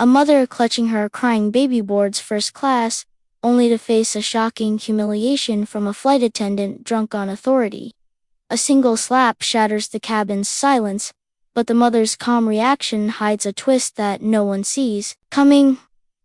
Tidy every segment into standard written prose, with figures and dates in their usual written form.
A mother clutching her crying baby boards first class, only to face a shocking humiliation from a flight attendant drunk on authority. A single slap shatters the cabin's silence, but the mother's calm reaction hides a twist that no one sees coming.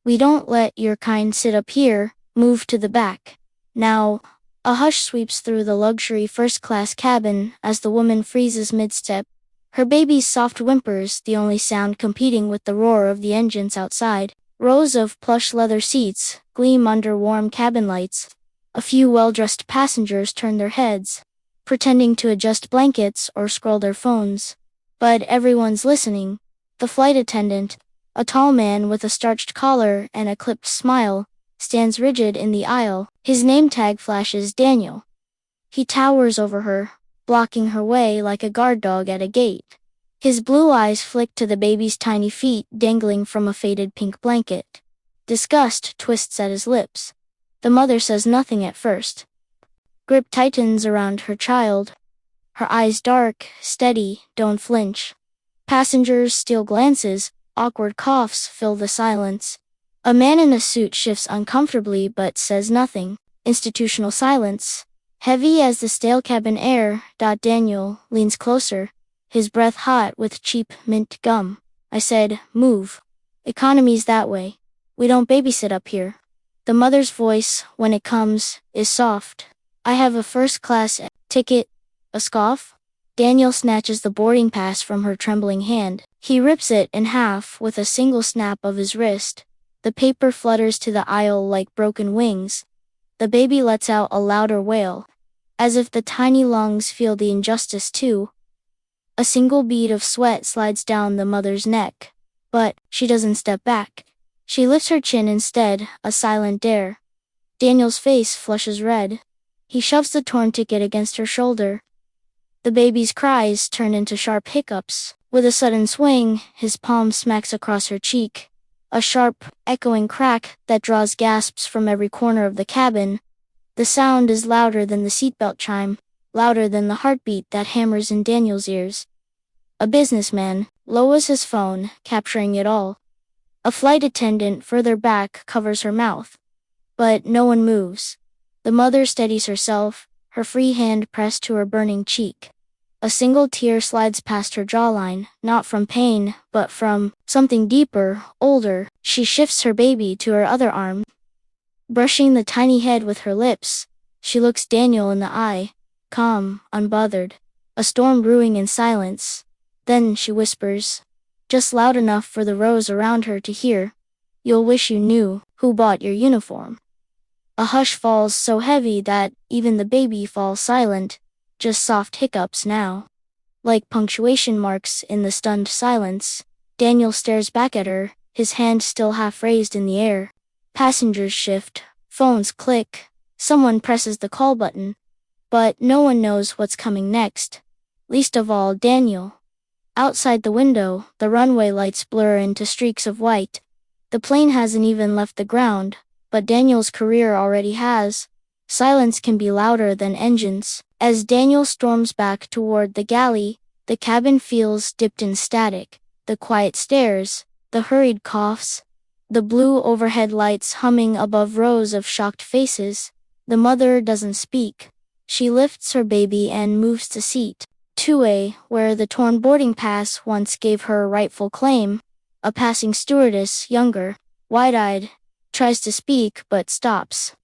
"We don't let your kind sit up here, move to the back." Now, a hush sweeps through the luxury first-class cabin as the woman freezes mid-step. Her baby's soft whimpers, the only sound competing with the roar of the engines outside. Rows of plush leather seats gleam under warm cabin lights. A few well-dressed passengers turn their heads, pretending to adjust blankets or scroll their phones. But everyone's listening. The flight attendant, a tall man with a starched collar and a clipped smile, stands rigid in the aisle. His name tag flashes Daniel. He towers over her, blocking her way like a guard dog at a gate. His blue eyes flick to the baby's tiny feet dangling from a faded pink blanket. Disgust twists at his lips. The mother says nothing at first. Grip tightens around her child. Her eyes dark, steady, don't flinch. Passengers steal glances, awkward coughs fill the silence. A man in a suit shifts uncomfortably but says nothing. Institutional silence. Heavy as the stale cabin air. Daniel leans closer, his breath hot with cheap mint gum. I said, "Move. Economy's that way. We don't babysit up here." The mother's voice, when it comes, is soft. "I have a first-class ticket." A scoff? Daniel snatches the boarding pass from her trembling hand. He rips it in half with a single snap of his wrist. The paper flutters to the aisle like broken wings. The baby lets out a louder wail, as if the tiny lungs feel the injustice too. A single bead of sweat slides down the mother's neck. But she doesn't step back. She lifts her chin instead, a silent dare. Daniel's face flushes red. He shoves the torn ticket against her shoulder. The baby's cries turn into sharp hiccups. With a sudden swing, his palm smacks across her cheek. A sharp, echoing crack that draws gasps from every corner of the cabin. The sound is louder than the seatbelt chime, louder than the heartbeat that hammers in Daniel's ears. A businessman lowers his phone, capturing it all. A flight attendant further back covers her mouth. But no one moves. The mother steadies herself, her free hand pressed to her burning cheek. A single tear slides past her jawline, not from pain, but from something deeper, older. She shifts her baby to her other arm. Brushing the tiny head with her lips, she looks Daniel in the eye, calm, unbothered. A storm brewing in silence. Then she whispers, just loud enough for the rows around her to hear, "You'll wish you knew who bought your uniform." A hush falls so heavy that even the baby falls silent. Just soft hiccups now. Like punctuation marks in the stunned silence. Daniel stares back at her, his hand still half raised in the air. Passengers shift, phones click, someone presses the call button. But no one knows what's coming next. Least of all Daniel. Outside the window, the runway lights blur into streaks of white. The plane hasn't even left the ground, but Daniel's career already has. Silence can be louder than engines. As Daniel storms back toward the galley, the cabin feels dipped in static. The quiet stares, the hurried coughs, the blue overhead lights humming above rows of shocked faces. The mother doesn't speak. She lifts her baby and moves to seat 2A, where the torn boarding pass once gave her rightful claim. A passing stewardess, younger, wide-eyed, tries to speak but stops.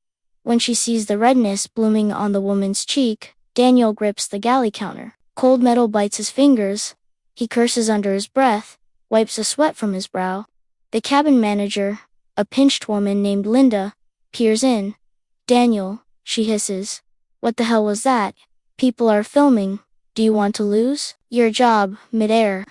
When she sees the redness blooming on the woman's cheek, Daniel grips the galley counter. Cold metal bites his fingers. He curses under his breath, wipes the sweat from his brow. The cabin manager, a pinched woman named Linda, peers in. "Daniel," she hisses. "What the hell was that? People are filming. Do you want to lose your job mid-air?"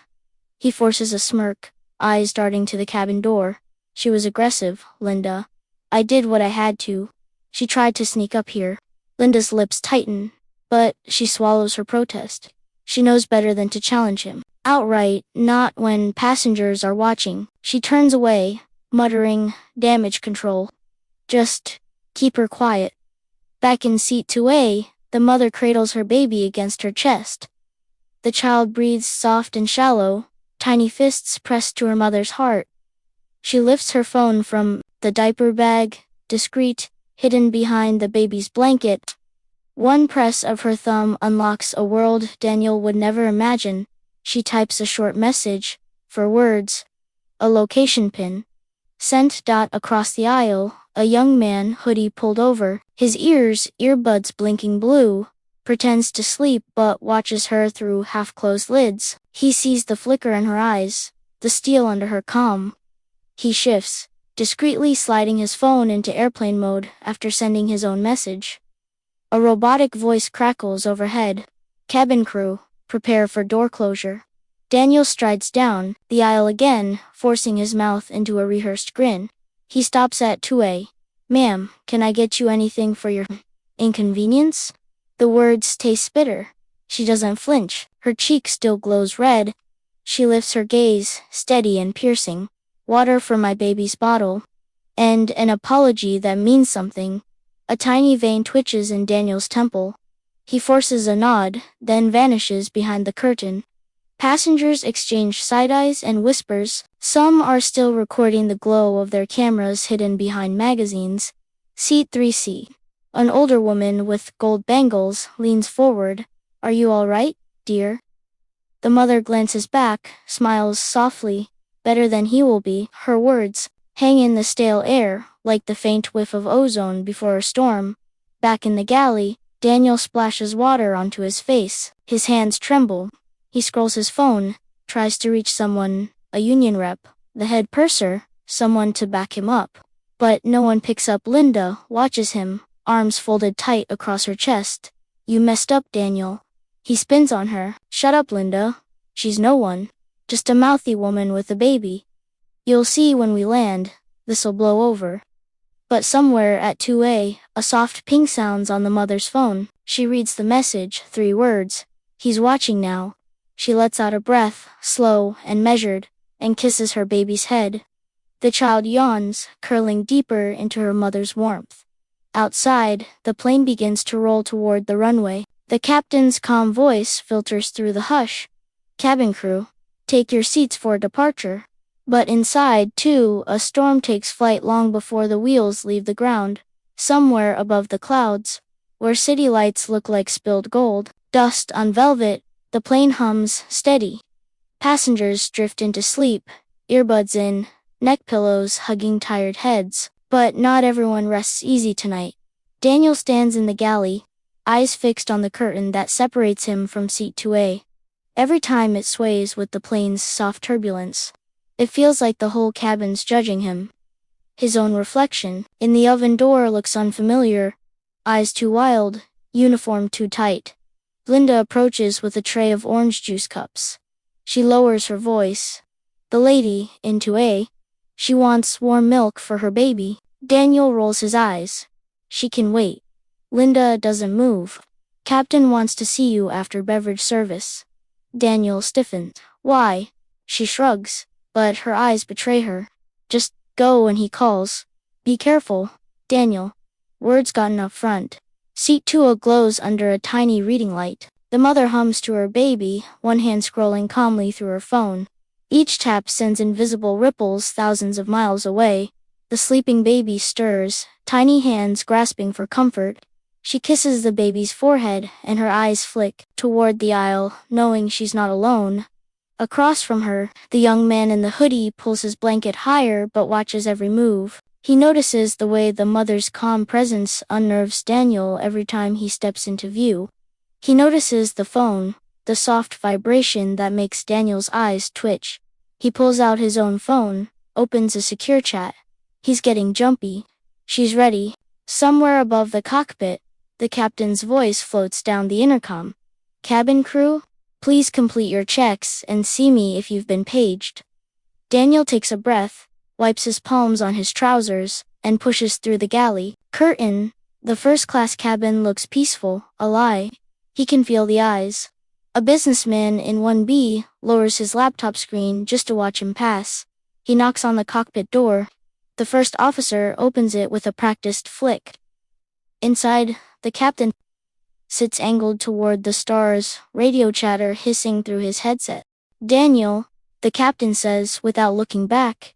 He forces a smirk, eyes darting to the cabin door. "She was aggressive, Linda. I did what I had to. She tried to sneak up here." Linda's lips tighten, but she swallows her protest. She knows better than to challenge him outright, not when passengers are watching. She turns away, muttering, "Damage control. Just keep her quiet." Back in seat 2A, the mother cradles her baby against her chest. The child breathes soft and shallow, tiny fists pressed to her mother's heart. She lifts her phone from the diaper bag, discreet, hidden behind the baby's blanket. One press of her thumb unlocks a world Daniel would never imagine. She types a short message, for words, a location pin. Sent. Across the aisle, a young man, hoodie pulled over, his earbuds blinking blue, pretends to sleep but watches her through half-closed lids. He sees the flicker in her eyes, the steel under her calm. He shifts, discreetly sliding his phone into airplane mode after sending his own message. A robotic voice crackles overhead. Cabin crew, prepare for door closure. Daniel strides down the aisle again, forcing his mouth into a rehearsed grin. He stops at 2A. Ma'am, can I get you anything for your inconvenience? The words taste bitter. She doesn't flinch. Her cheek still glows red. She lifts her gaze, steady and piercing. Water for my baby's bottle. And an apology that means something. A tiny vein twitches in Daniel's temple. He forces a nod, then vanishes behind the curtain. Passengers exchange side-eyes and whispers. Some are still recording the glow of their cameras hidden behind magazines. Seat 3C. An older woman with gold bangles leans forward. Are you all right, dear? The mother glances back, smiles softly. Better than he will be. Her words hang in the stale air, like the faint whiff of ozone before a storm. Back in the galley, Daniel splashes water onto his face. His hands tremble. He scrolls his phone, tries to reach someone, a union rep, the head purser, someone to back him up. But no one picks up. Linda watches him, arms folded tight across her chest. You messed up, Daniel. He spins on her. Shut up, Linda. She's no one. Just a mouthy woman with a baby. You'll see when we land, this'll blow over. But somewhere at 2A, a soft ping sounds on the mother's phone. She reads the message, 3 words. He's watching now. She lets out a breath, slow and measured, and kisses her baby's head. The child yawns, curling deeper into her mother's warmth. Outside, the plane begins to roll toward the runway. The captain's calm voice filters through the hush. Cabin crew, take your seats for departure. But inside, too, a storm takes flight long before the wheels leave the ground. Somewhere above the clouds, where city lights look like spilled gold, dust on velvet, the plane hums, steady. Passengers drift into sleep, earbuds in, neck pillows hugging tired heads. But not everyone rests easy tonight. Daniel stands in the galley, eyes fixed on the curtain that separates him from seat 2A. Every time it sways with the plane's soft turbulence, it feels like the whole cabin's judging him. His own reflection in the oven door looks unfamiliar. Eyes too wild, uniform too tight. Linda approaches with a tray of orange juice cups. She lowers her voice. The lady, in 2A, she wants warm milk for her baby. Daniel rolls his eyes. She can wait. Linda doesn't move. Captain wants to see you after beverage service. Daniel stiffens. Why? She shrugs, but her eyes betray her. Just go when he calls. Be careful, Daniel. Words gotten up front. Seat 2 glows under a tiny reading light. The mother hums to her baby, one hand scrolling calmly through her phone. Each tap sends invisible ripples thousands of miles away. The sleeping baby stirs, tiny hands grasping for comfort. She kisses the baby's forehead, and her eyes flick toward the aisle, knowing she's not alone. Across from her, the young man in the hoodie pulls his blanket higher but watches every move. He notices the way the mother's calm presence unnerves Daniel every time he steps into view. He notices the phone, the soft vibration that makes Daniel's eyes twitch. He pulls out his own phone, opens a secure chat. He's getting jumpy. She's ready. Somewhere above the cockpit, the captain's voice floats down the intercom. Cabin crew, please complete your checks and see me if you've been paged. Daniel takes a breath, wipes his palms on his trousers, and pushes through the galley curtain. The first-class cabin looks peaceful, a lie. He can feel the eyes. A businessman in 1B lowers his laptop screen just to watch him pass. He knocks on the cockpit door. The first officer opens it with a practiced flick. Inside, the captain sits angled toward the stars, radio chatter hissing through his headset. Daniel, the captain says without looking back.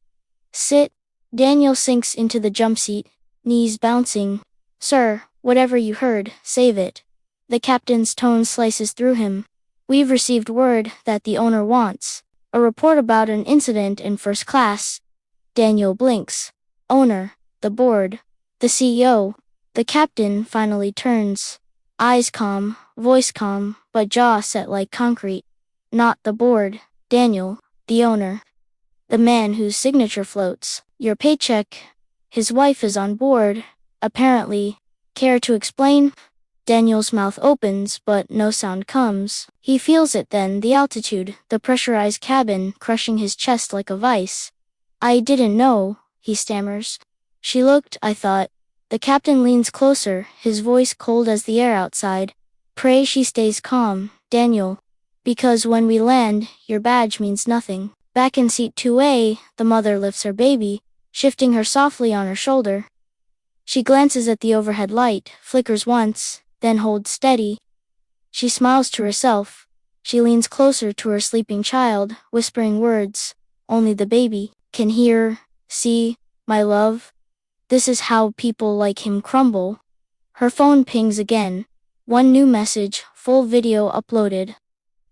Sit. Daniel sinks into the jump seat, knees bouncing. Sir, whatever you heard, save it. The captain's tone slices through him. We've received word that the owner wants a report about an incident in first class. Daniel blinks. Owner, the board, the CEO. The captain finally turns. Eyes calm, voice calm, but jaw set like concrete. Not the board, Daniel, the owner. The man whose signature floats. Your paycheck. His wife is on board, apparently. Care to explain? Daniel's mouth opens, but no sound comes. He feels it then, the altitude, the pressurized cabin, crushing his chest like a vice. I didn't know, he stammers. She looked, I thought. The captain leans closer, his voice cold as the air outside. Pray she stays calm, Daniel. Because when we land, your badge means nothing. Back in seat 2A, the mother lifts her baby, shifting her softly on her shoulder. She glances at the overhead light, flickers once, then holds steady. She smiles to herself. She leans closer to her sleeping child, whispering words. Only the baby can hear, see, my love. This is how people like him crumble. Her phone pings again. One new message, full video uploaded.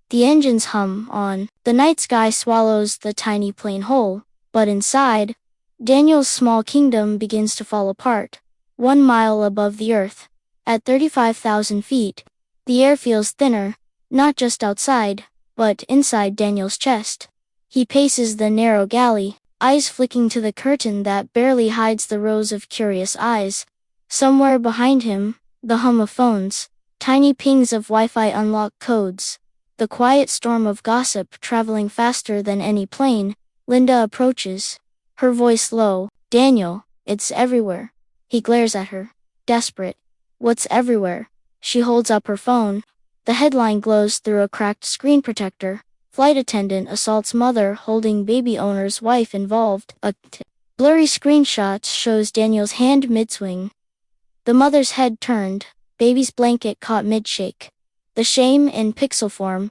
The engines hum on. The night sky swallows the tiny plane whole. But inside, Daniel's small kingdom begins to fall apart. 1 mile above the earth, at 35,000 feet, the air feels thinner, not just outside, but inside Daniel's chest. He paces the narrow galley, eyes flicking to the curtain that barely hides the rows of curious eyes. Somewhere behind him, the hum of phones, tiny pings of Wi-Fi unlock codes. The quiet storm of gossip traveling faster than any plane. Linda approaches, her voice low. Daniel, it's everywhere. He glares at her, desperate. What's everywhere? She holds up her phone. The headline glows through a cracked screen protector. Flight attendant assaults mother holding baby owner's wife involved. A blurry screenshot shows Daniel's hand mid-swing. The mother's head turned, baby's blanket caught mid-shake. The shame in pixel form.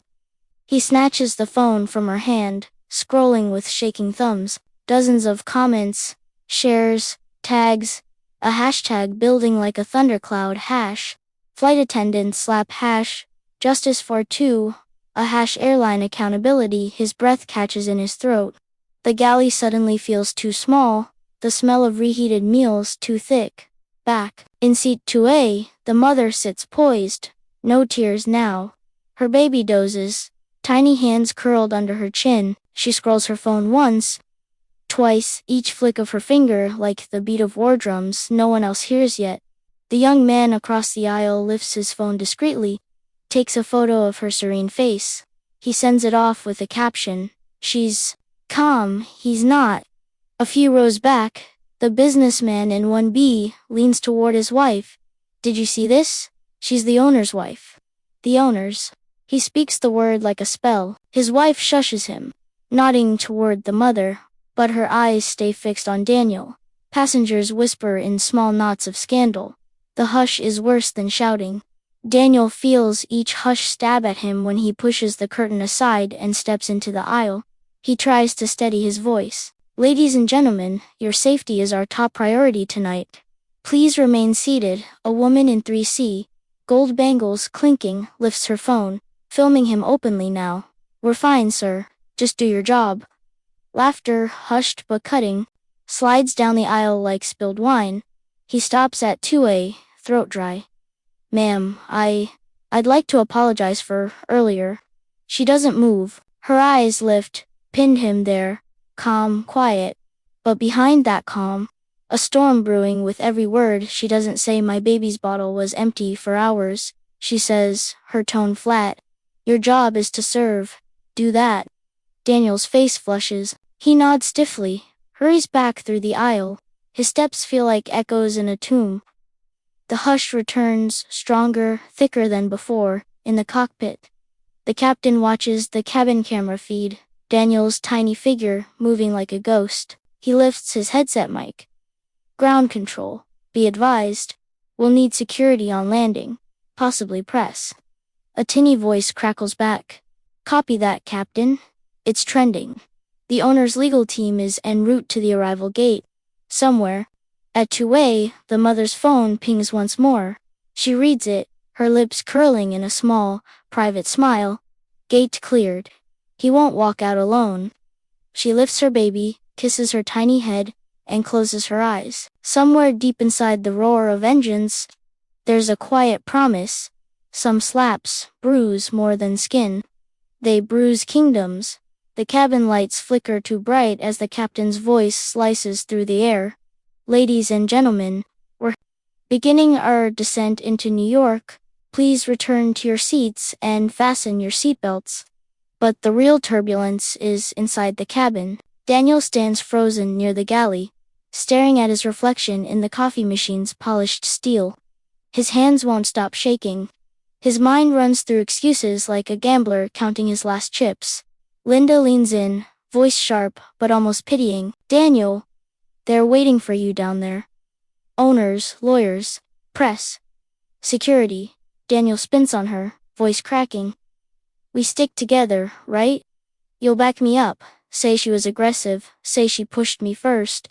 He snatches the phone from her hand, scrolling with shaking thumbs. Dozens of comments, shares, tags, a hashtag building like a thundercloud. Hash. Flight attendant slap hash. Justice for two. A hash airline accountability. His breath catches in his throat. The galley suddenly feels too small, the smell of reheated meals too thick. Back. In seat 2A, the mother sits poised. No tears now. Her baby dozes, tiny hands curled under her chin. She scrolls her phone once, twice, each flick of her finger like the beat of war drums no one else hears yet. The young man across the aisle lifts his phone discreetly, takes a photo of her serene face. He sends it off with a caption. She's calm, he's not. A few rows back, the businessman in 1B leans toward his wife. Did you see this? She's the owner's wife. The owner's. He speaks the word like a spell. His wife shushes him, nodding toward the mother, but her eyes stay fixed on Daniel. Passengers whisper in small knots of scandal. The hush is worse than shouting. Daniel feels each hush stab at him when he pushes the curtain aside and steps into the aisle. He tries to steady his voice. Ladies and gentlemen, your safety is our top priority tonight. Please remain seated. A woman in 3C, gold bangles clinking, lifts her phone, filming him openly now. We're fine, sir. Just do your job. Laughter, hushed but cutting, slides down the aisle like spilled wine. He stops at 2A, throat dry. Ma'am, I'd like to apologize for earlier. She doesn't move. Her eyes lift, pinned him there, calm, quiet. But behind that calm, a storm brewing. With every word she doesn't say my baby's bottle was empty for hours. She says, her tone flat. Your job is to serve. Do that. Daniel's face flushes. He nods stiffly, hurries back through the aisle. His steps feel like echoes in a tomb. The hush returns, stronger, thicker than before, in the cockpit. The captain watches the cabin camera feed, Daniel's tiny figure moving like a ghost. He lifts his headset mic. Ground control. Be advised. We'll need security on landing. Possibly press. A tinny voice crackles back. Copy that, Captain. It's trending. The owner's legal team is en route to the arrival gate. Somewhere. At 2 a, the mother's phone pings once more. She reads it, her lips curling in a small, private smile. Gate cleared. He won't walk out alone. She lifts her baby, kisses her tiny head, and closes her eyes. Somewhere deep inside the roar of engines, there's a quiet promise. Some slaps bruise more than skin. They bruise kingdoms. The cabin lights flicker too bright as the captain's voice slices through the air. Ladies and gentlemen, we're beginning our descent into New York. Please return to your seats and fasten your seatbelts. But the real turbulence is inside the cabin. Daniel stands frozen near the galley, staring at his reflection in the coffee machine's polished steel. His hands won't stop shaking. His mind runs through excuses like a gambler counting his last chips. Linda leans in, voice sharp but almost pitying. Daniel, they're waiting for you down there. Owners, lawyers, press, security. Daniel spins on her, voice cracking. We stick together, right? You'll back me up. Say she was aggressive, say she pushed me first.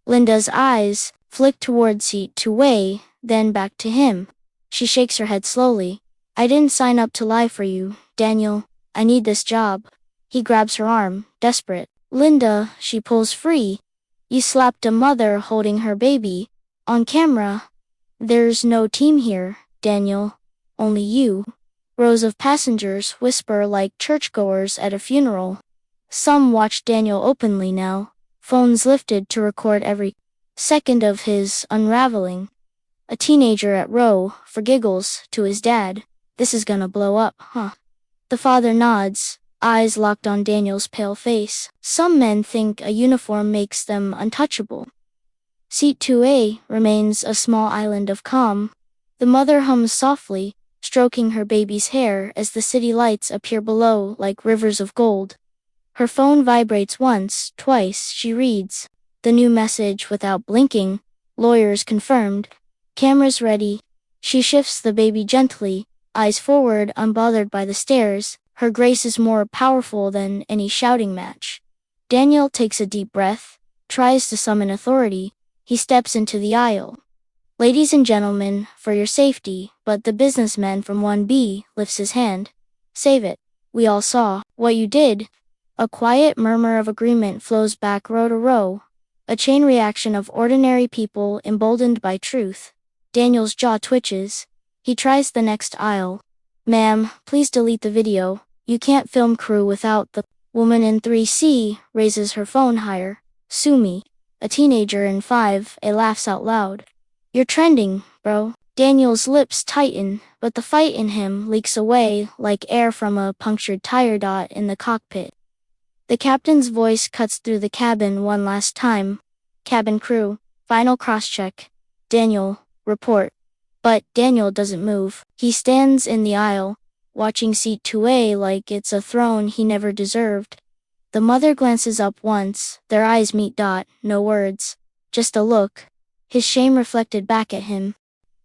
Linda's eyes flick toward seat 2A, then back to him. She shakes her head slowly. I didn't sign up to lie for you, Daniel. I need this job. He grabs her arm, desperate. Linda, she pulls free. You slapped a mother holding her baby. On camera. There's no team here, Daniel. Only you. Rows of passengers whisper like churchgoers at a funeral. Some watch Daniel openly now, phones lifted to record every second of his unraveling. A teenager at row, for giggles, to his dad. This is gonna blow up, huh? The father nods, eyes locked on Daniel's pale face. Some men think a uniform makes them untouchable. Seat 2A remains a small island of calm. The mother hums softly, stroking her baby's hair as the city lights appear below like rivers of gold. Her phone vibrates once, twice. She reads the new message without blinking. Lawyers confirmed. Cameras ready. She shifts the baby gently, eyes forward, unbothered by the stares. Her grace is more powerful than any shouting match. Daniel takes a deep breath, tries to summon authority. He steps into the aisle. Ladies and gentlemen, for your safety, but the businessman from 1B lifts his hand. Save it. We all saw what you did. A quiet murmur of agreement flows back row to row. A chain reaction of ordinary people emboldened by truth. Daniel's jaw twitches. He tries the next aisle. Ma'am, please delete the video. You can't film crew without the woman in 3C raises her phone higher. Sue me. A teenager in 5A laughs out loud. You're trending, bro. Daniel's lips tighten, but the fight in him leaks away like air from a punctured tire dot in the cockpit. The captain's voice cuts through the cabin one last time. Cabin crew, final cross-check. Daniel, report. But Daniel doesn't move. He stands in the aisle, watching seat 2A like it's a throne he never deserved. The mother glances up once, their eyes meet. No words, just a look. His shame reflected back at him.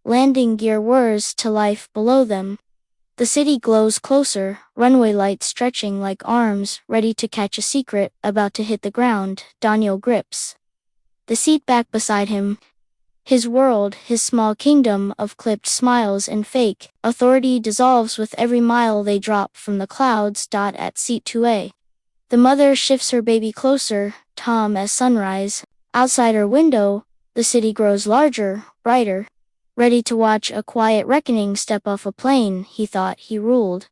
Landing gear whirs to life below them. The city glows closer, runway lights stretching like arms, ready to catch a secret about to hit the ground. Daniel grips the seat back beside him. His world, his small kingdom of clipped smiles and fake authority dissolves with every mile they drop from the clouds. At seat 2A. The mother shifts her baby closer, calm as sunrise. Outside her window, the city grows larger, brighter. Ready to watch a quiet reckoning step off a plane, he thought he ruled.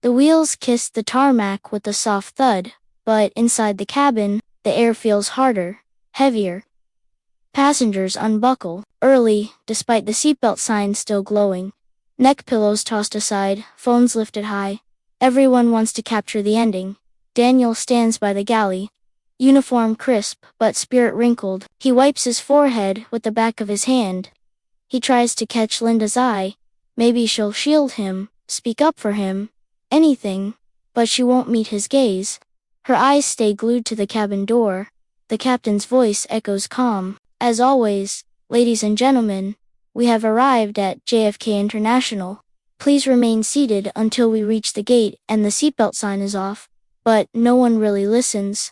The wheels kissed the tarmac with a soft thud, but inside the cabin, the air feels harder, heavier. Passengers unbuckle, early, despite the seatbelt sign still glowing. Neck pillows tossed aside, phones lifted high. Everyone wants to capture the ending. Daniel stands by the galley. Uniform crisp, but spirit wrinkled. He wipes his forehead with the back of his hand. He tries to catch Linda's eye. Maybe she'll shield him, speak up for him. Anything. But she won't meet his gaze. Her eyes stay glued to the cabin door. The captain's voice echoes calm. As always, ladies and gentlemen, we have arrived at JFK International. Please remain seated until we reach the gate and the seatbelt sign is off. But no one really listens.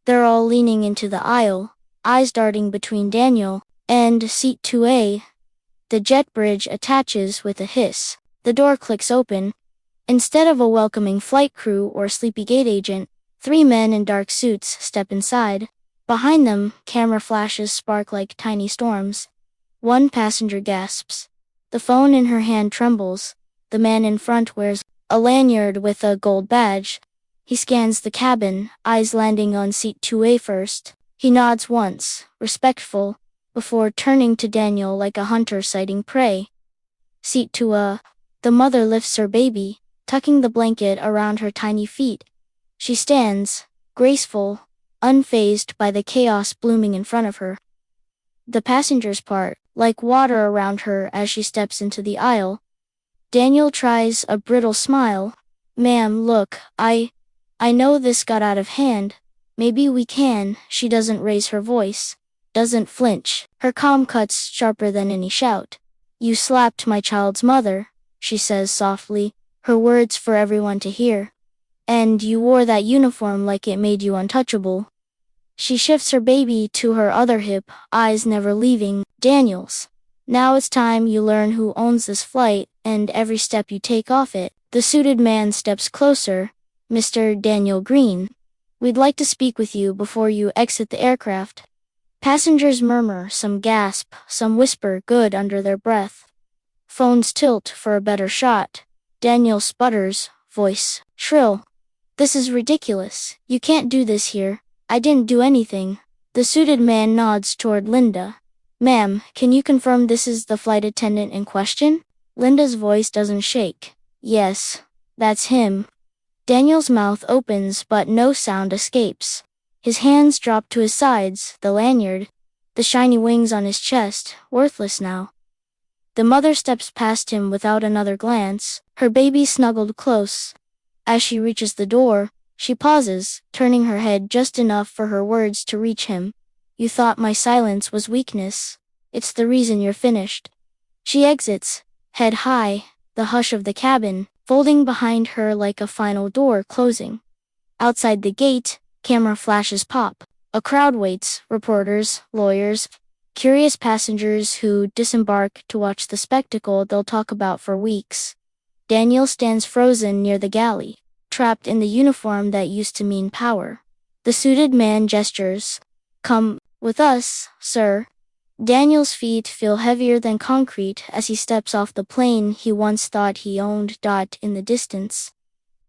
They're all leaning into the aisle, eyes darting between Daniel and seat 2A. The jet bridge attaches with a hiss. The door clicks open. Instead of a welcoming flight crew or sleepy gate agent, 3 men in dark suits step inside. Behind them, camera flashes spark like tiny storms. One passenger gasps. The phone in her hand trembles. The man in front wears a lanyard with a gold badge. He scans the cabin, eyes landing on seat 2A first. He nods once, respectful, before turning to Daniel like a hunter sighting prey. Seat 2A. The mother lifts her baby, tucking the blanket around her tiny feet. She stands, graceful, unfazed by the chaos blooming in front of her. The passengers part, like water around her as she steps into the aisle. Daniel tries a brittle smile. "Ma'am, look, I know this got out of hand. Maybe we can." She doesn't raise her voice, doesn't flinch. Her calm cuts sharper than any shout. "You slapped my child's mother," she says softly, her words for everyone to hear. "And you wore that uniform like it made you untouchable." She shifts her baby to her other hip, eyes never leaving Daniel's. "Now it's time you learn who owns this flight, and every step you take off it." The suited man steps closer. "Mr. Daniel Green, we'd like to speak with you before you exit the aircraft." Passengers murmur, some gasp, some whisper good under their breath. Phones tilt for a better shot. Daniel sputters, voice shrill. "This is ridiculous. You can't do this here. I didn't do anything." The suited man nods toward Linda. "Ma'am, can you confirm this is the flight attendant in question?" Linda's voice doesn't shake. "Yes, that's him." Daniel's mouth opens but no sound escapes. His hands drop to his sides, the lanyard, the shiny wings on his chest, worthless now. The mother steps past him without another glance, her baby snuggled close. As she reaches the door, she pauses, turning her head just enough for her words to reach him. "You thought my silence was weakness. It's the reason you're finished." She exits, head high, the hush of the cabin folding behind her like a final door closing. Outside the gate, camera flashes pop. A crowd waits, reporters, lawyers, curious passengers who disembark to watch the spectacle they'll talk about for weeks. Daniel stands frozen near the galley, trapped in the uniform that used to mean power. The suited man gestures. "Come with us, sir." Daniel's feet feel heavier than concrete as he steps off the plane he once thought he owned. In the distance,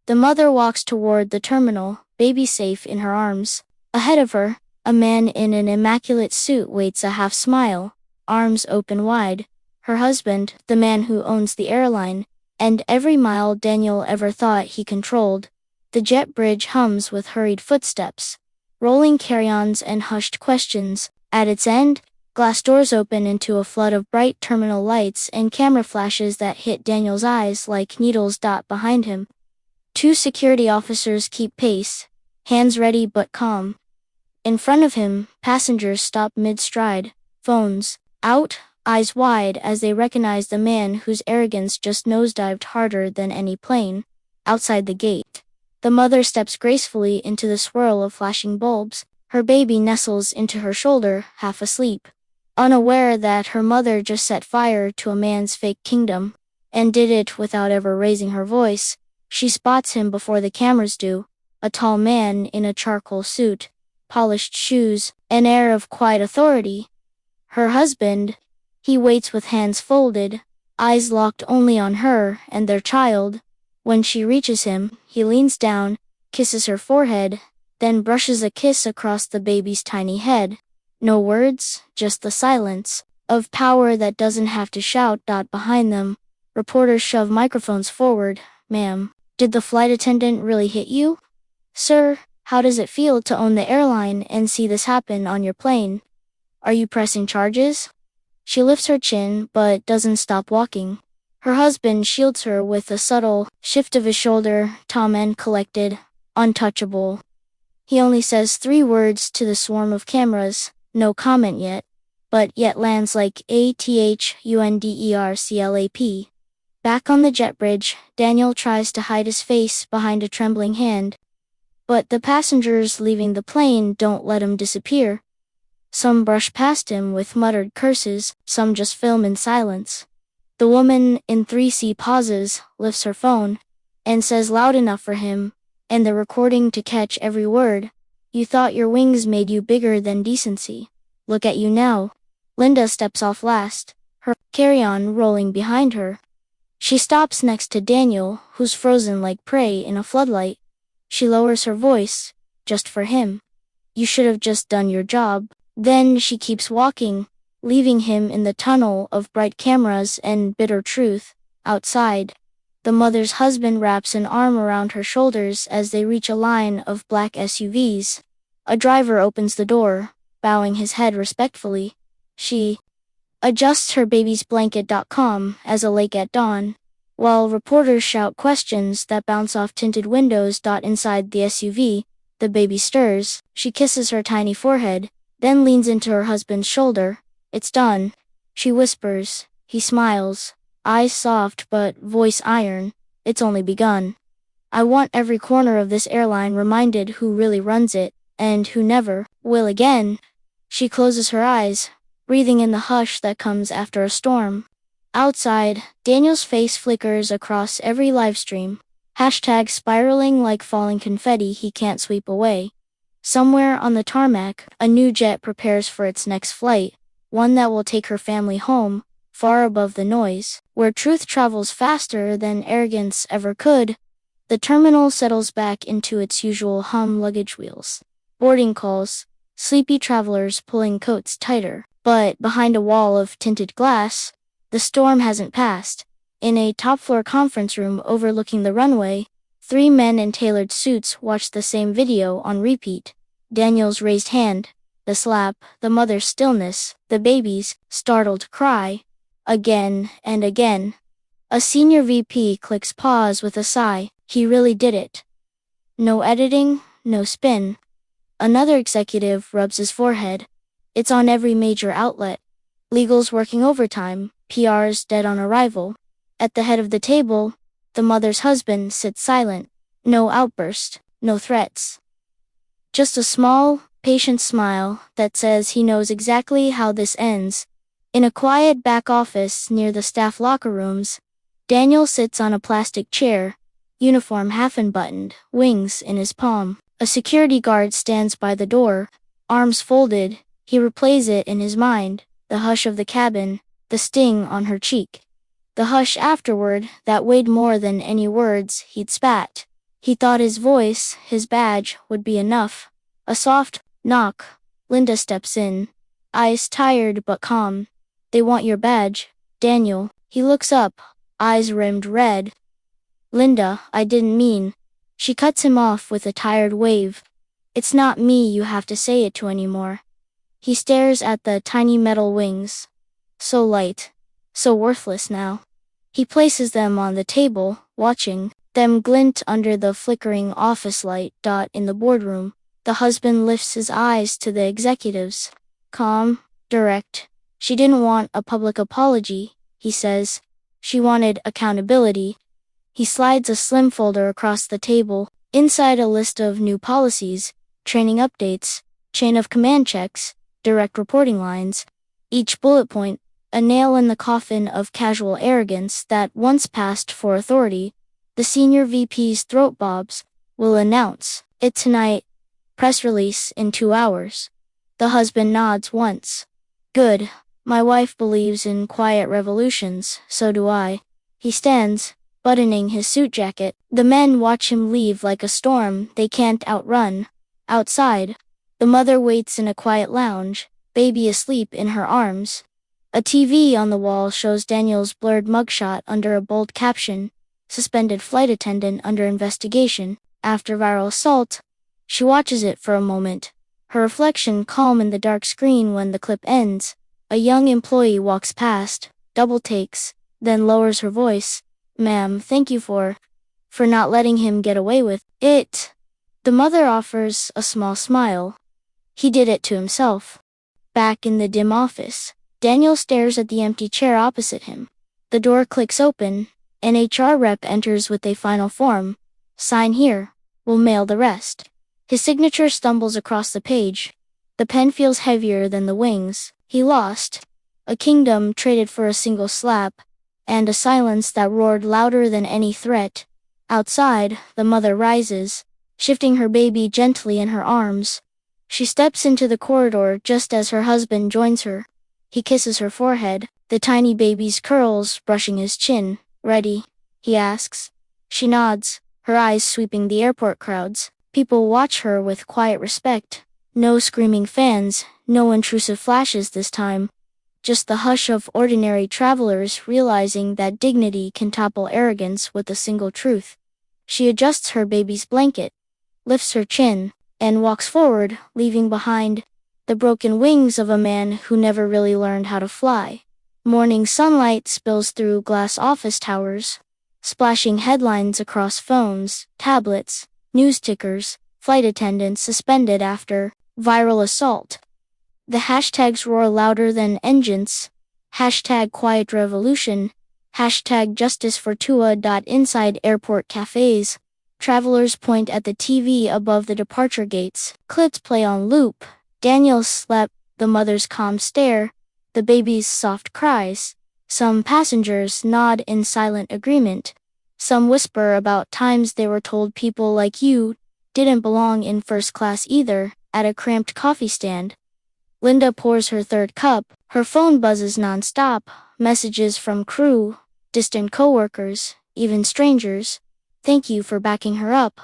the mother walks toward the terminal, baby safe in her arms. Ahead of her, a man in an immaculate suit waits, a half smile, arms open wide. Her husband, the man who owns the airline, and every mile Daniel ever thought he controlled. The jet bridge hums with hurried footsteps, rolling carry-ons and hushed questions. At its end, glass doors open into a flood of bright terminal lights and camera flashes that hit Daniel's eyes like needles. Behind him, 2 security officers keep pace, hands ready but calm. In front of him, passengers stop mid-stride, phones out, eyes wide as they recognize the man whose arrogance just nosedived harder than any plane. Outside the gate, the mother steps gracefully into the swirl of flashing bulbs. Her baby nestles into her shoulder, half asleep, unaware that her mother just set fire to a man's fake kingdom, and did it without ever raising her voice. She spots him before the cameras do, a tall man in a charcoal suit, polished shoes, an air of quiet authority. Her husband, he waits with hands folded, eyes locked only on her and their child. When she reaches him, he leans down, kisses her forehead, then brushes a kiss across the baby's tiny head. No words, just the silence of power that doesn't have to shout. Behind them, reporters shove microphones forward. "Ma'am, did the flight attendant really hit you?" "Sir, how does it feel to own the airline and see this happen on your plane? Are you pressing charges?" She lifts her chin but doesn't stop walking. Her husband shields her with a subtle shift of his shoulder, calm and collected, untouchable. He only says 3 words to the swarm of cameras, no comment yet, but yet lands like ATHUNDERCLAP. Back on the jet bridge, Daniel tries to hide his face behind a trembling hand. But the passengers leaving the plane don't let him disappear. Some brush past him with muttered curses, some just film in silence. The woman in 3C pauses, lifts her phone, and says loud enough for him, and the recording to catch every word. You thought your wings made you bigger than decency. Look at you now. Linda steps off last, her carry-on rolling behind her. She stops next to Daniel, who's frozen like prey in a floodlight. She lowers her voice, just for him. You should have just done your job. Then she keeps walking, leaving him in the tunnel of bright cameras and bitter truth. Outside, the mother's husband wraps an arm around her shoulders as they reach a line of black SUVs. A driver opens the door, bowing his head respectfully. She adjusts her baby's blanket.com as a lake at dawn, while reporters shout questions that bounce off tinted windows. Inside the SUV, the baby stirs. She kisses her tiny forehead, then leans into her husband's shoulder. It's done, she whispers. He smiles, eyes soft but voice iron. It's only begun. I want every corner of this airline reminded who really runs it, and who never will again. She closes her eyes, breathing in the hush that comes after a storm. Outside, Daniel's face flickers across every livestream. Hashtag spiraling like falling confetti he can't sweep away. Somewhere on the tarmac, a new jet prepares for its next flight, one that will take her family home, far above the noise, where truth travels faster than arrogance ever could. The terminal settles back into its usual hum. Luggage wheels, boarding calls, sleepy travelers pulling coats tighter. But behind a wall of tinted glass, the storm hasn't passed. In a top-floor conference room overlooking the runway, 3 men in tailored suits watch the same video on repeat. Daniel's raised hand, the slap, the mother's stillness, the baby's startled cry. Again and again. A senior VP clicks pause with a sigh. He really did it. No editing, no spin. Another executive rubs his forehead. It's on every major outlet. Legal's working overtime, PR's dead on arrival. At the head of the table, the mother's husband sits silent. No outburst, no threats. Just a small, patient smile that says he knows exactly how this ends. In a quiet back office near the staff locker rooms, Daniel sits on a plastic chair, uniform half unbuttoned, wings in his palm. A security guard stands by the door, arms folded. He replays it in his mind, the hush of the cabin, the sting on her cheek. The hush afterward that weighed more than any words he'd spat. He thought his voice, his badge, would be enough. A soft knock. Linda steps in, eyes tired but calm. They want your badge, Daniel. He looks up, eyes rimmed red. Linda, I didn't mean. She cuts him off with a tired wave. It's not me you have to say it to anymore. He stares at the tiny metal wings. So light, so worthless now. He places them on the table, watching them glint under the flickering office light. In the boardroom, the husband lifts his eyes to the executives. Calm, direct. She didn't want a public apology, he says. She wanted accountability. He slides a slim folder across the table, inside a list of new policies, training updates, chain of command checks, direct reporting lines. Each bullet point, a nail in the coffin of casual arrogance that once passed for authority. The senior VP's throat bobs. Will announce it tonight. Press release in 2 hours. The husband nods once. Good. My wife believes in quiet revolutions, so do I. He stands, buttoning his suit jacket. The men watch him leave like a storm they can't outrun. Outside, the mother waits in a quiet lounge, baby asleep in her arms. A TV on the wall shows Daniel's blurred mugshot under a bold caption, suspended flight attendant under investigation, after viral assault. She watches it for a moment, her reflection calm in the dark screen. When the clip ends, a young employee walks past, double takes, then lowers her voice. Ma'am, thank you for not letting him get away with it. The mother offers a small smile. He did it to himself. Back in the dim office, Daniel stares at the empty chair opposite him. The door clicks open. An HR rep enters with a final form. Sign here. We'll mail the rest. His signature stumbles across the page. The pen feels heavier than the wings. He lost. A kingdom traded for a single slap, and a silence that roared louder than any threat. Outside, the mother rises, shifting her baby gently in her arms. She steps into the corridor just as her husband joins her. He kisses her forehead, the tiny baby's curls brushing his chin. "Ready?" he asks. She nods, her eyes sweeping the airport crowds. People watch her with quiet respect. No screaming fans, no intrusive flashes this time. Just the hush of ordinary travelers realizing that dignity can topple arrogance with a single truth. She adjusts her baby's blanket, lifts her chin, and walks forward, leaving behind the broken wings of a man who never really learned how to fly. Morning sunlight spills through glass office towers, splashing headlines across phones, tablets, news tickers, flight attendants suspended after viral assault. The hashtags roar louder than engines. Hashtag quiet revolution. Hashtag justice for Tua. Inside airport cafes, travelers point at the TV above the departure gates. Clips play on loop. Daniel slept, the mother's calm stare, the baby's soft cries. Some passengers nod in silent agreement. Some whisper about times they were told people like you didn't belong in first class either. At a cramped coffee stand, Linda pours her third cup. Her phone buzzes nonstop. Messages from crew, distant coworkers, even strangers. "Thank you for backing her up.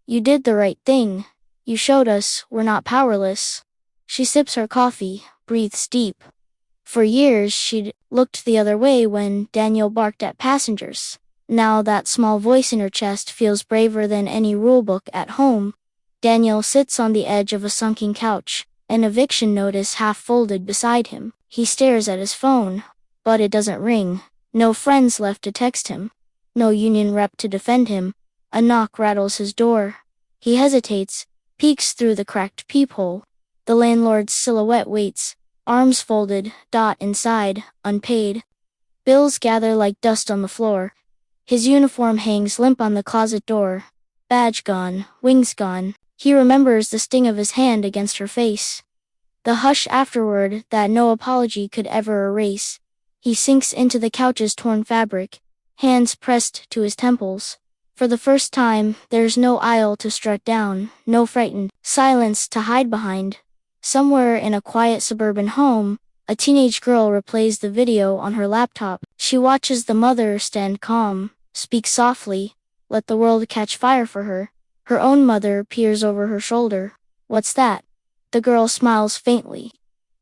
You did the right thing. You showed us we're not powerless." She sips her coffee, breathes deep. For years she'd looked the other way when Daniel barked at passengers. Now that small voice in her chest feels braver than any rulebook at home. Daniel sits on the edge of a sunken couch, an eviction notice half folded beside him. He stares at his phone, but it doesn't ring. No friends left to text him. No union rep to defend him. A knock rattles his door. He hesitates, peeks through the cracked peephole. The landlord's silhouette waits, arms folded. Inside, unpaid. Bills gather like dust on the floor. His uniform hangs limp on the closet door. Badge gone, wings gone. He remembers the sting of his hand against her face. The hush afterward that no apology could ever erase. He sinks into the couch's torn fabric, hands pressed to his temples. For the first time, there's no aisle to strut down, no frightened silence to hide behind. Somewhere in a quiet suburban home, a teenage girl replays the video on her laptop. She watches the mother stand calm, speak softly, let the world catch fire for her. Her own mother peers over her shoulder. "What's that?" The girl smiles faintly.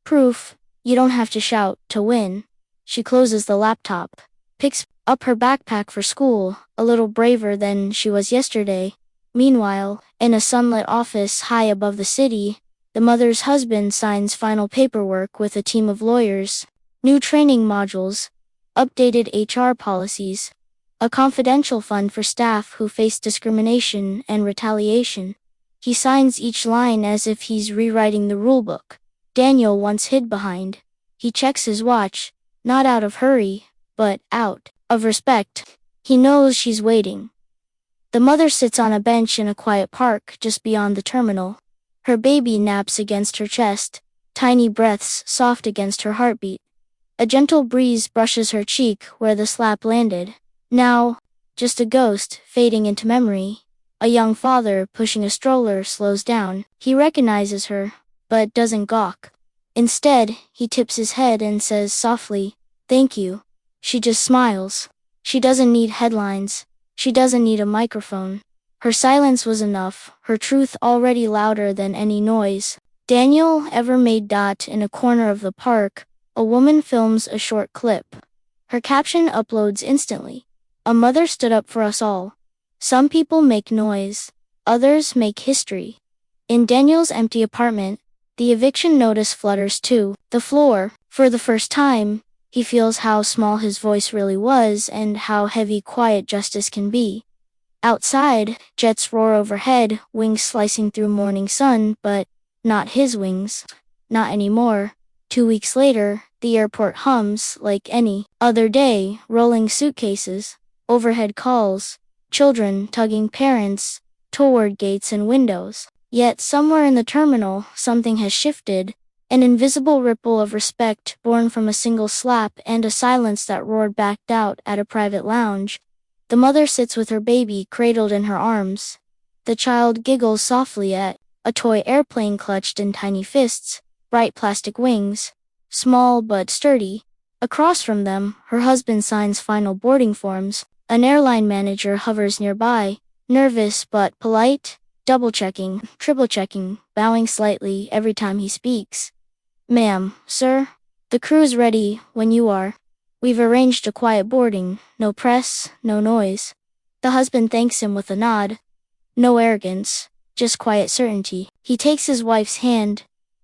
"Proof. You don't have to shout to win." She closes the laptop, picks up her backpack for school, a little braver than she was yesterday. Meanwhile, in a sunlit office high above the city, the mother's husband signs final paperwork with a team of lawyers. New training modules, updated HR policies, a confidential fund for staff who face discrimination and retaliation. He signs each line as if he's rewriting the rulebook. Daniel once hid behind. He checks his watch, not out of hurry, but out of respect. He knows she's waiting. The mother sits on a bench in a quiet park just beyond the terminal. Her baby naps against her chest, tiny breaths soft against her heartbeat. A gentle breeze brushes her cheek where the slap landed. Now, just a ghost fading into memory. A young father pushing a stroller slows down. He recognizes her, but doesn't gawk. Instead, he tips his head and says softly, "Thank you." She just smiles. She doesn't need headlines. She doesn't need a microphone. Her silence was enough, her truth already louder than any noise. Daniel ever made. In a corner of the park, a woman films a short clip. Her caption uploads instantly. "A mother stood up for us all." Some people make noise. Others make history. In Daniel's empty apartment, the eviction notice flutters to the floor. For the first time, he feels how small his voice really was and how heavy quiet justice can be. Outside, jets roar overhead, wings slicing through morning sun, but not his wings. Not anymore. 2 weeks later, the airport hums like any other day, rolling suitcases, overhead calls, children tugging parents toward gates and windows. Yet somewhere in the terminal, something has shifted. An invisible ripple of respect born from a single slap and a silence that roared back out at a private lounge. The mother sits with her baby cradled in her arms. The child giggles softly at a toy airplane clutched in tiny fists, bright plastic wings, small but sturdy. Across from them, her husband signs final boarding forms. An airline manager hovers nearby, nervous but polite, double-checking, triple-checking, bowing slightly every time he speaks. "Ma'am, sir, the crew's ready when you are. We've arranged a quiet boarding, no press, no noise." The husband thanks him with a nod. No arrogance, just quiet certainty. He takes his wife's hand,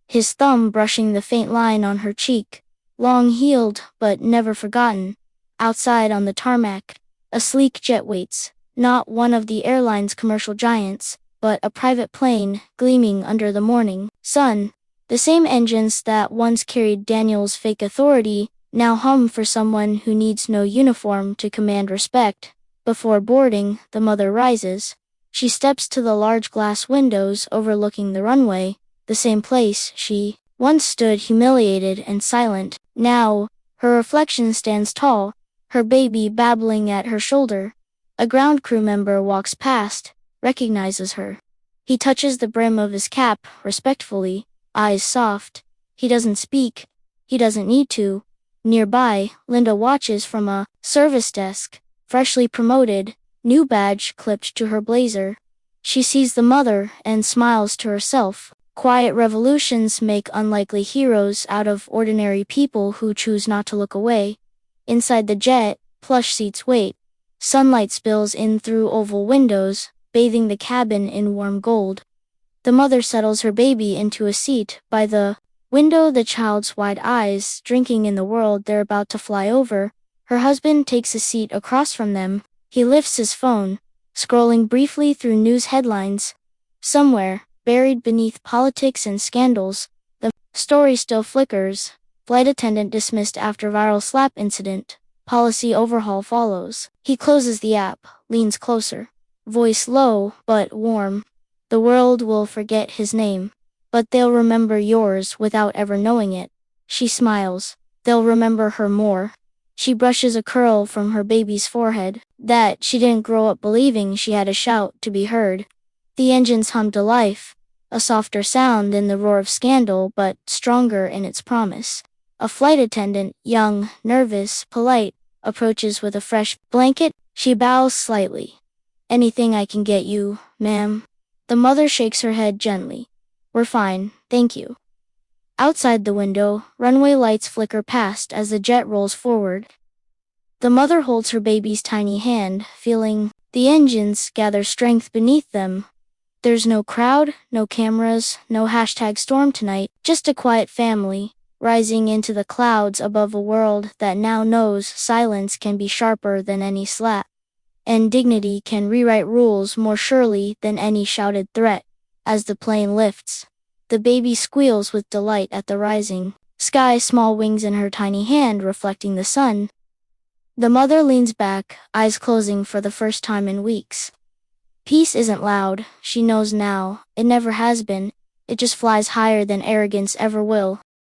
his thumb brushing the faint line on her cheek, long healed but never forgotten. Outside on the tarmac, a sleek jet waits, not one of the airline's commercial giants, but a private plane gleaming under the morning sun. The same engines that once carried Daniel's fake authority now hum for someone who needs no uniform to command respect. Before boarding, the mother rises. She steps to the large glass windows overlooking the runway, the same place she once stood humiliated and silent. Now, her reflection stands tall, her baby babbling at her shoulder. A ground crew member walks past, recognizes her. He touches the brim of his cap respectfully, eyes soft. He doesn't speak. He doesn't need to. Nearby, Linda watches from a service desk, freshly promoted, new badge clipped to her blazer. She sees the mother and smiles to herself. Quiet revolutions make unlikely heroes out of ordinary people who choose not to look away. Inside the jet, plush seats wait. Sunlight spills in through oval windows, bathing the cabin in warm gold. The mother settles her baby into a seat by the window, the child's wide eyes drinking in the world they're about to fly over. Her husband takes a seat across from them. He lifts his phone, scrolling briefly through news headlines. Somewhere, buried beneath politics and scandals, the story still flickers. Flight attendant dismissed after viral slap incident. Policy overhaul follows. He closes the app, leans closer. Voice low, but warm. "The world will forget his name, but they'll remember yours without ever knowing it." She smiles. "They'll remember her more." She brushes a curl from her baby's forehead, that she didn't grow up believing she had a shout to be heard. The engines hum to life, a softer sound than the roar of scandal but stronger in its promise. A flight attendant, young, nervous, polite, approaches with a fresh blanket. She bows slightly. "Anything I can get you, ma'am?" The mother shakes her head gently. "We're fine, thank you." Outside the window, runway lights flicker past as the jet rolls forward. The mother holds her baby's tiny hand, feeling the engines gather strength beneath them. There's no crowd, no cameras, no #storm tonight, just a quiet family, rising into the clouds above a world that now knows silence can be sharper than any slap, and dignity can rewrite rules more surely than any shouted threat. As the plane lifts, the baby squeals with delight at the rising sky, small wings in her tiny hand reflecting the sun. The mother leans back, eyes closing for the first time in weeks. Peace isn't loud, she knows now. It never has been. It just flies higher than arrogance ever will.